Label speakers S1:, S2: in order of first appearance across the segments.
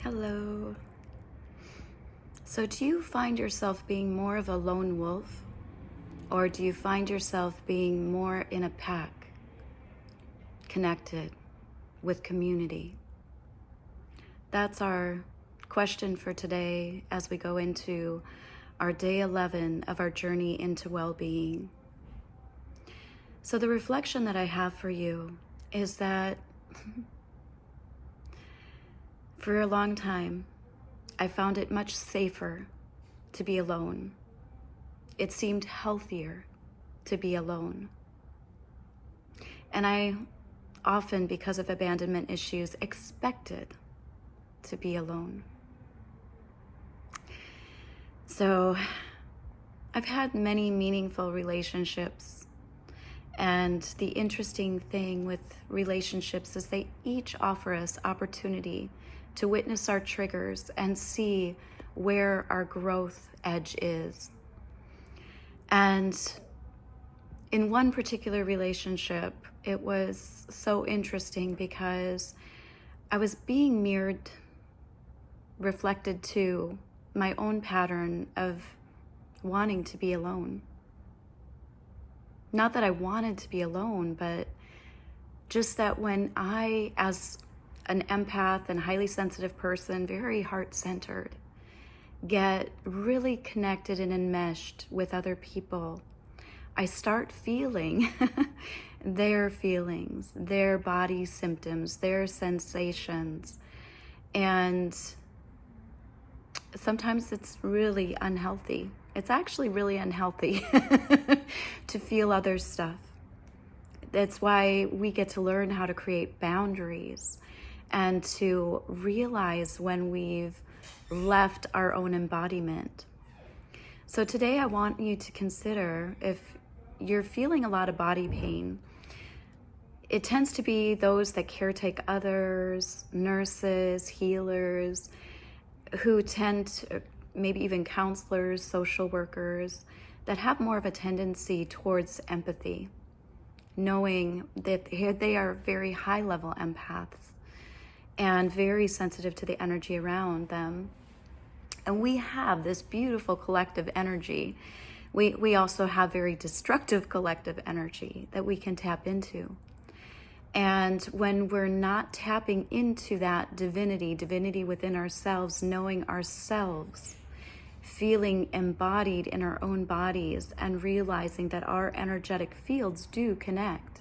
S1: Hello. So do you find yourself being more of a lone wolf, or do you find yourself being more in a pack, connected with community? That's our question for today as we go into our day 11 of our journey into well-being. So the reflection that I have for you is that for a long time, I found it much safer to be alone. It seemed healthier to be alone. And I often, because of abandonment issues, expected to be alone. So I've had many meaningful relationships, and the interesting thing with relationships is they each offer us opportunity to witness our triggers and see where our growth edge is. And in one particular relationship, it was so interesting because I was being mirrored, reflected to my own pattern of wanting to be alone. Not that I wanted to be alone, but just that when I, as an empath and highly sensitive person, very heart-centered, get really connected and enmeshed with other people, I start feeling their feelings, their body symptoms, their sensations. And sometimes it's really unhealthy. It's actually really unhealthy to feel other stuff. That's why we get to learn how to create boundaries and to realize when we've left our own embodiment. So today I want you to consider, if you're feeling a lot of body pain, it tends to be those that caretake others, nurses, healers, who tend to, maybe even counselors, social workers, that have more of a tendency towards empathy, knowing that they are very high-level empaths and very sensitive to the energy around them. And we have this beautiful collective energy. We also have very destructive collective energy that we can tap into. And when we're not tapping into that divinity within ourselves, knowing ourselves, feeling embodied in our own bodies, and realizing that our energetic fields do connect,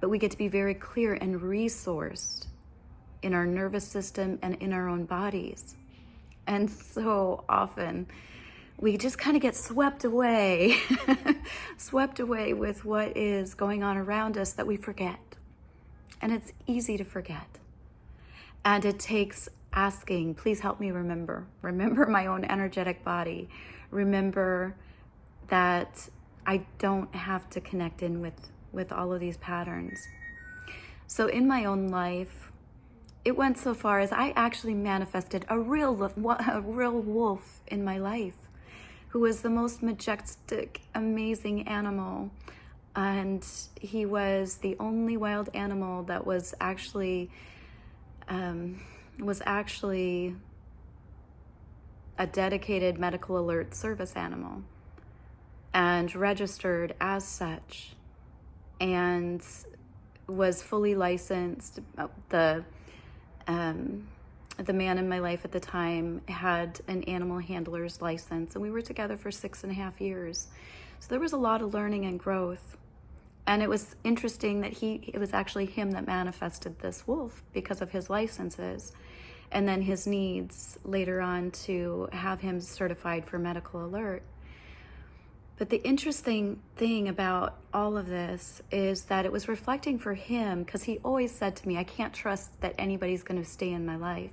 S1: but we get to be very clear and resourced in our nervous system and in our own bodies. And so often we just kind of get swept away, swept away with what is going on around us that we forget. And it's easy to forget. And it takes asking, please help me remember my own energetic body. Remember that I don't have to connect in with all of these patterns. So in my own life, it went so far as I actually manifested a real wolf in my life, who was the most majestic, amazing animal. And he was the only wild animal that was actually a dedicated medical alert service animal and registered as such, and was fully licensed. The man in my life at the time had an animal handler's license, and we were together for 6.5 years. So there was a lot of learning and growth. And it was interesting that it was actually him that manifested this wolf because of his licenses, and then his needs later on to have him certified for medical alert. But the interesting thing about all of this is that it was reflecting for him, because he always said to me, I can't trust that anybody's going to stay in my life.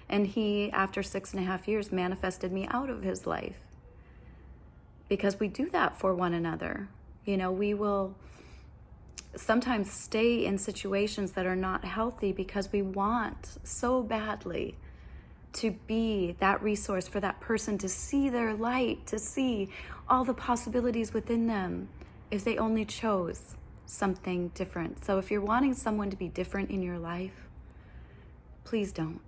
S1: And he, after 6.5 years, manifested me out of his life. Because we do that for one another. You know, we will sometimes stay in situations that are not healthy because we want so badly to be that resource for that person to see their light, to see all the possibilities within them if they only chose something different. So if you're wanting someone to be different in your life, please don't.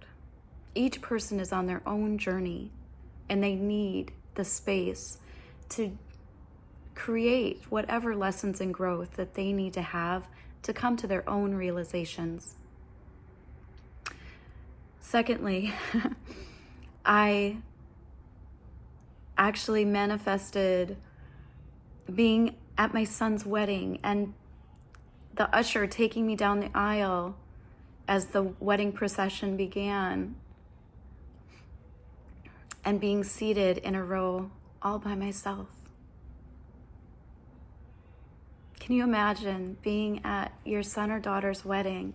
S1: Each person is on their own journey, and they need the space to create whatever lessons and growth that they need to have to come to their own realizations. Secondly, I actually manifested being at my son's wedding and the usher taking me down the aisle as the wedding procession began, and being seated in a row all by myself. Can you imagine being at your son or daughter's wedding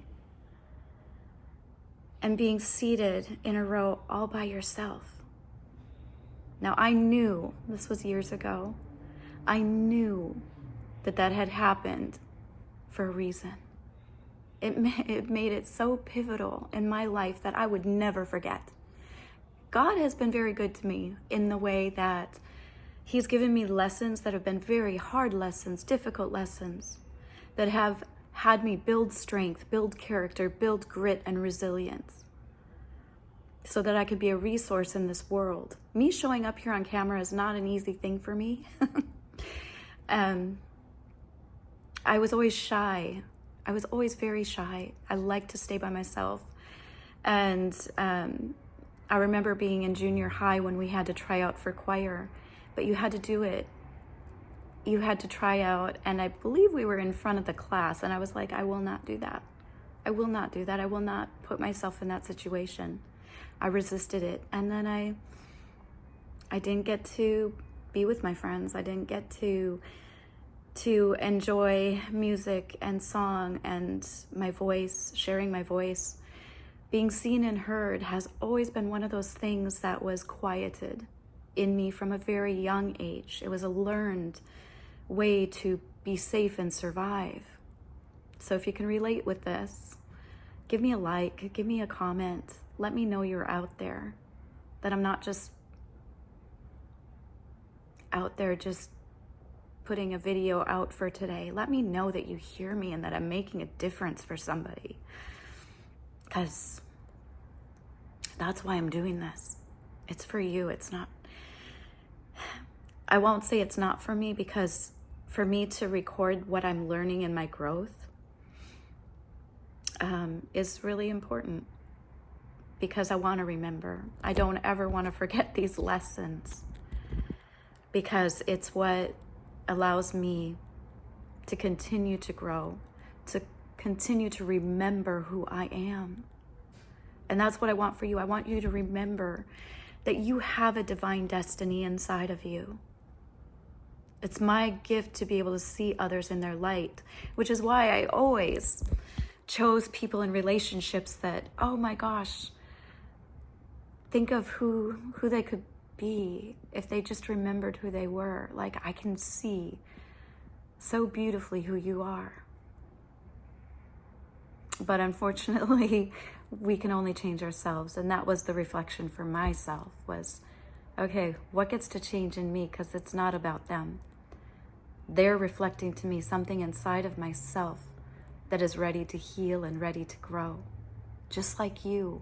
S1: and being seated in a row all by yourself? Now, I knew, this was years ago, I knew that had happened for a reason. It made it so pivotal in my life that I would never forget. God has been very good to me in the way that He's given me lessons that have been very hard lessons, difficult lessons, that have had me build strength, build character, build grit and resilience, so that I could be a resource in this world. Me showing up here on camera is not an easy thing for me. I was always shy. I was always very shy. I liked to stay by myself. And I remember being in junior high when we had to try out for choir, but you had to do it. You had to try out, and I believe we were in front of the class, and I was like, I will not do that. I will not do that. I will not put myself in that situation. I resisted it, and then I didn't get to be with my friends. I didn't get to enjoy music and song and my voice, sharing my voice. Being seen and heard has always been one of those things that was quieted in me from a very young age. It was a learned way to be safe and survive. So if you can relate with this, give me a like, give me a comment. Let me know you're out there, that I'm not just out there just putting a video out for today. Let me know that you hear me and that I'm making a difference for somebody. Because that's why I'm doing this. It's for you. It's not, I won't say it's not for me, because for me to record what I'm learning in my growth is really important, because I want to remember. I don't ever want to forget these lessons, because it's what allows me to continue to grow, to continue to remember who I am. And that's what I want for you. I want you to remember that you have a divine destiny inside of you. It's my gift to be able to see others in their light, which is why I always chose people in relationships that, oh my gosh, think of who they could be if they just remembered who they were. Like, I can see so beautifully who you are. But unfortunately, we can only change ourselves. And that was the reflection for myself, was, okay, what gets to change in me? Because it's not about them. They're reflecting to me something inside of myself that is ready to heal and ready to grow. Just like you,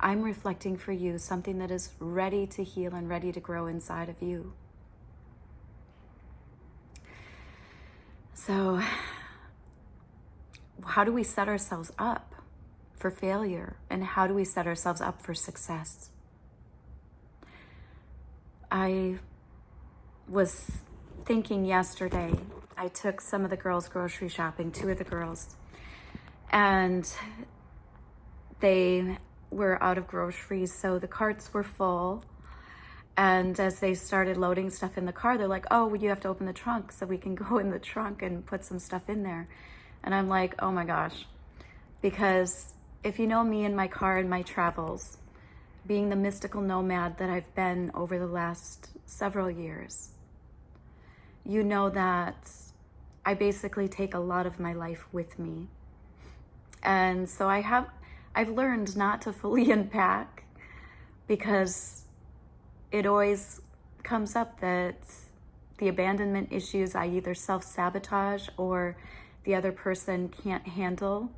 S1: I'm reflecting for you something that is ready to heal and ready to grow inside of you. So, how do we set ourselves up for failure, and how do we set ourselves up for success? I was thinking yesterday, I took some of the girls grocery shopping, 2 of the girls, and they were out of groceries, so the carts were full. And as they started loading stuff in the car, they're like, oh, well, you have to open the trunk so we can go in the trunk and put some stuff in there. And I'm like, oh my gosh, because if you know me and my car and my travels, being the mystical nomad that I've been over the last several years, you know that I basically take a lot of my life with me. And so I've learned not to fully unpack because it always comes up that the abandonment issues, I either self-sabotage or the other person can't handle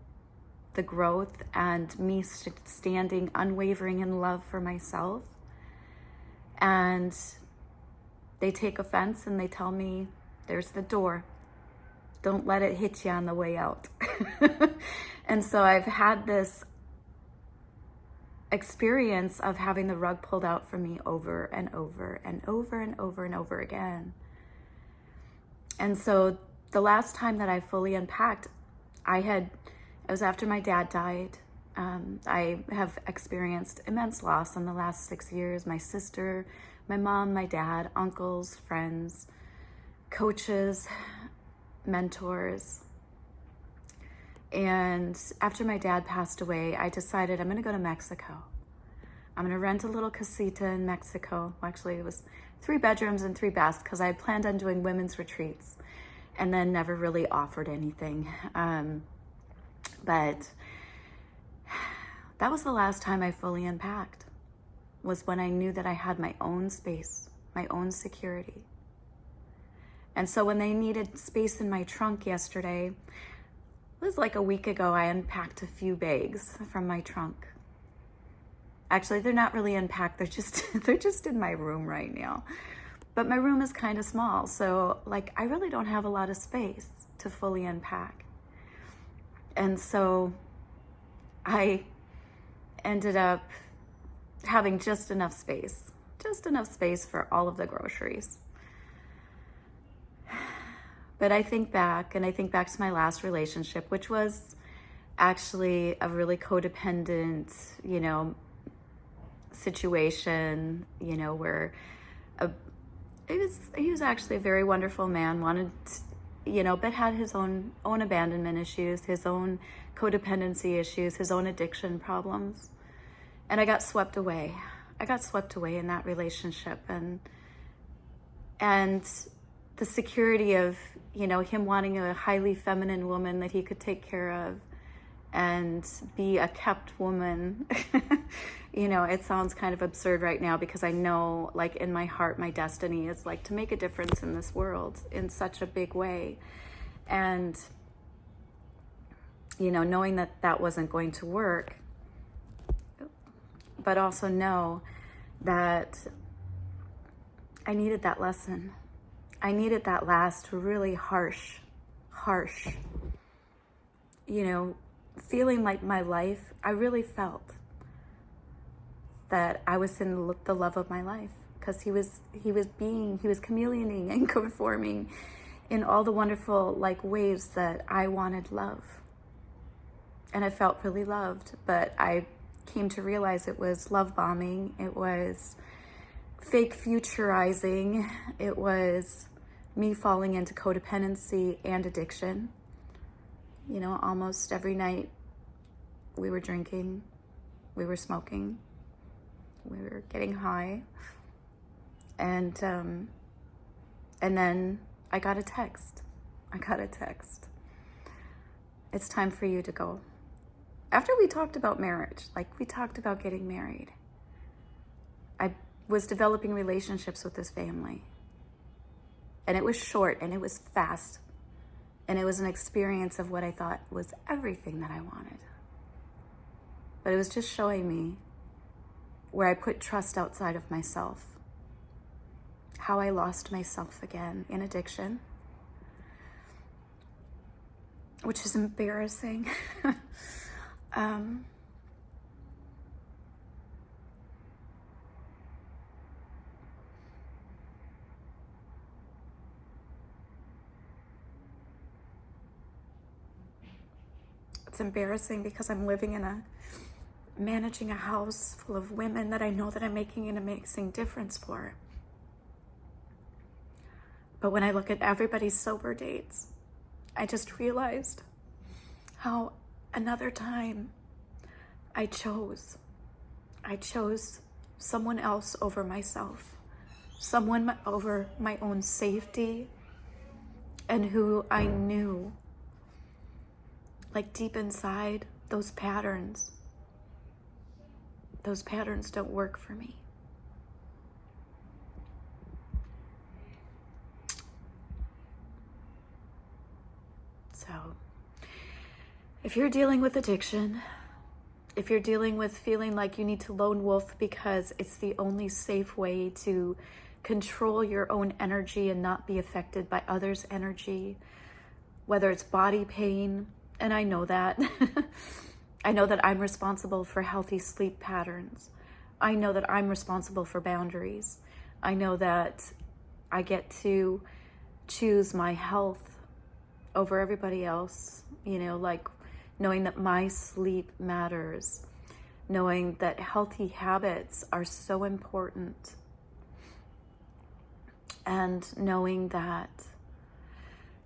S1: the growth and me standing unwavering in love for myself. And they take offense and they tell me, there's the door. Don't let it hit you on the way out. And so I've had this experience of having the rug pulled out from me over and over and over and over and over again. And so the last time that I fully unpacked, it was after my dad died. I have experienced immense loss in the last 6 years. My sister, my mom, my dad, uncles, friends, coaches, mentors. And after my dad passed away, I decided I'm going to go to Mexico. I'm going to rent a little casita in Mexico. Well, actually, it was 3 bedrooms and 3 baths because I had planned on doing women's retreats and then never really offered anything. But that was the last time I fully unpacked, was when I knew that I had my own space, my own security. And so when they needed space in my trunk yesterday, it was like a week ago, I unpacked a few bags from my trunk. Actually, they're not really unpacked. They're just in my room right now. But my room is kind of small. So like, I really don't have a lot of space to fully unpack. And so I ended up having just enough space for all of the groceries. But I think back to my last relationship, which was actually a really codependent, situation, where he was actually a very wonderful man, but had his own abandonment issues, his own codependency issues, his own addiction problems. And I got swept away. In that relationship, and the security of, him wanting a highly feminine woman that he could take care of and be a kept woman. It sounds kind of absurd right now because I know, like, in my heart, my destiny is like to make a difference in this world in such a big way. And, knowing that that wasn't going to work, but also know that I needed that lesson. I needed that last really harsh, feeling like my life, I really felt that I was in the love of my life, because he was chameleoning and conforming in all the wonderful ways that I wanted love. And I felt really loved, but I came to realize it was love bombing. It was fake futurizing. It was me falling into codependency and addiction. Almost every night we were drinking, we were smoking, we were getting high. And then I got a text. It's time for you to go. After we talked about marriage, we talked about getting married, I was developing relationships with this family. And it was short and it was fast. And it was an experience of what I thought was everything that I wanted. But it was just showing me where I put trust outside of myself. How I lost myself again in addiction. Which is embarrassing. It's embarrassing because I'm managing a house full of women that I know that I'm making an amazing difference for. But when I look at everybody's sober dates, I just realized how another time I chose someone else over myself, someone over my own safety, and who I knew, deep inside, those patterns those patterns don't work for me. So, if you're dealing with addiction, if you're dealing with feeling like you need to lone wolf because it's the only safe way to control your own energy and not be affected by others' energy, whether it's body pain, and I know that. I know that I'm responsible for healthy sleep patterns. I know that I'm responsible for boundaries. I know that I get to choose my health over everybody else, like knowing that my sleep matters, knowing that healthy habits are so important, and knowing that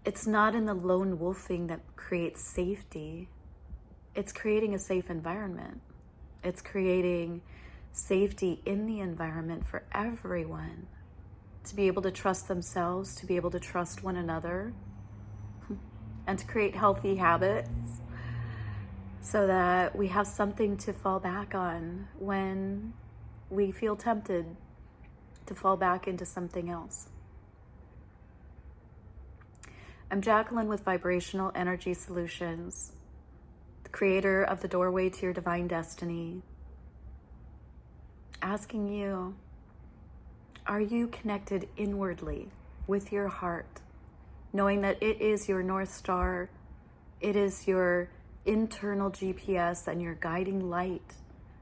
S1: it's not in the lone wolfing that creates safety. It's creating a safe environment. It's creating safety in the environment for everyone to be able to trust themselves, to be able to trust one another, and to create healthy habits so that we have something to fall back on when we feel tempted to fall back into something else. I'm Jacqueline with Vibrational Energy Solutions, the creator of the doorway to your divine destiny, asking you, are you connected inwardly with your heart, knowing that it is your North Star, it is your internal GPS and your guiding light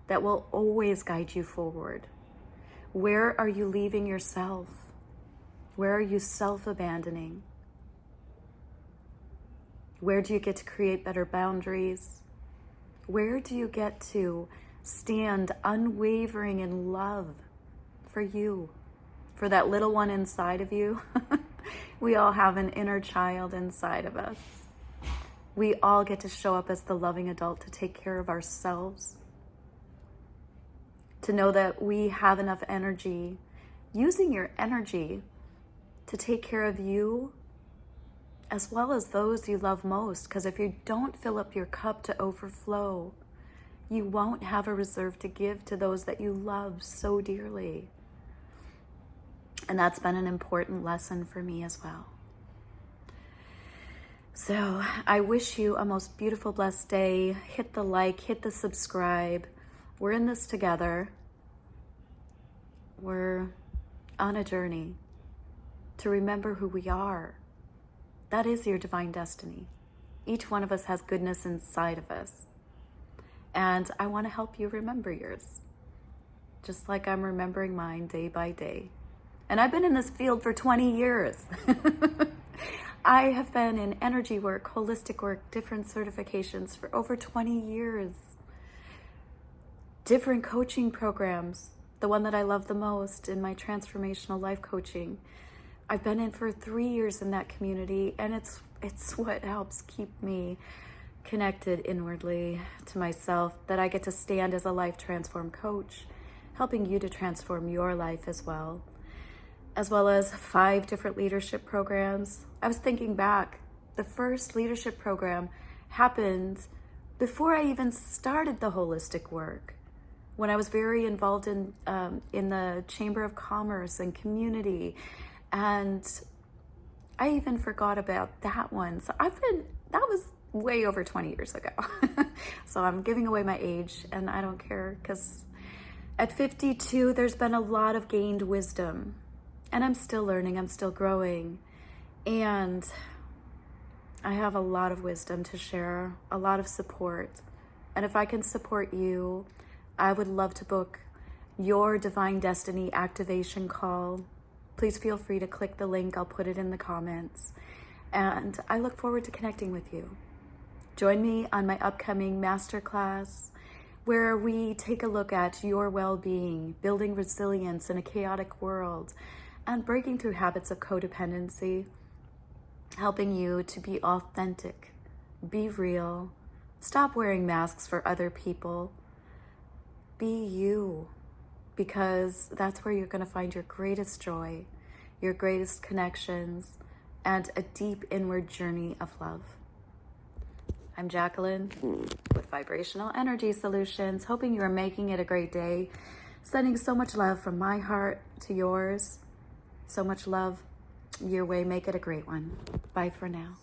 S1: that will always guide you forward? Where are you leaving yourself? Where are you self-abandoning? Where do you get to create better boundaries? Where do you get to stand unwavering in love for you, for that little one inside of you? We all have an inner child inside of us. We all get to show up as the loving adult to take care of ourselves, to know that we have enough energy, using your energy to take care of you as well as those you love most. Because if you don't fill up your cup to overflow, you won't have a reserve to give to those that you love so dearly. And that's been an important lesson for me as well. So I wish you a most beautiful, blessed day. Hit the like, hit the subscribe. We're in this together. We're on a journey to remember who we are. That is your divine destiny. Each one of us has goodness inside of us. And I want to help you remember yours, just like I'm remembering mine day by day. And I've been in this field for 20 years. I have been in energy work, holistic work, different certifications for over 20 years. Different coaching programs. The one that I love the most in my transformational life coaching, I've been in for 3 years in that community, and it's what helps keep me connected inwardly to myself, that I get to stand as a life transform coach, helping you to transform your life as well as 5 different leadership programs. I was thinking back, the first leadership program happened before I even started the holistic work, when I was very involved in the Chamber of Commerce and community. And I even forgot about that one. So that was way over 20 years ago. So I'm giving away my age, and I don't care, because at 52, there's been a lot of gained wisdom, and I'm still learning, I'm still growing. And I have a lot of wisdom to share, a lot of support. And if I can support you, I would love to book your Divine Destiny activation call. Please feel free to click the link. I'll put it in the comments. And I look forward to connecting with you. Join me on my upcoming masterclass, where we take a look at your well-being, building resilience in a chaotic world, and breaking through habits of codependency, helping you to be authentic, be real, stop wearing masks for other people, be you. Because that's where you're going to find your greatest joy, your greatest connections, and a deep inward journey of love. I'm Jacqueline with Vibrational Energy Solutions, hoping you are making it a great day. Sending so much love from my heart to yours. So much love your way. Make it a great one. Bye for now.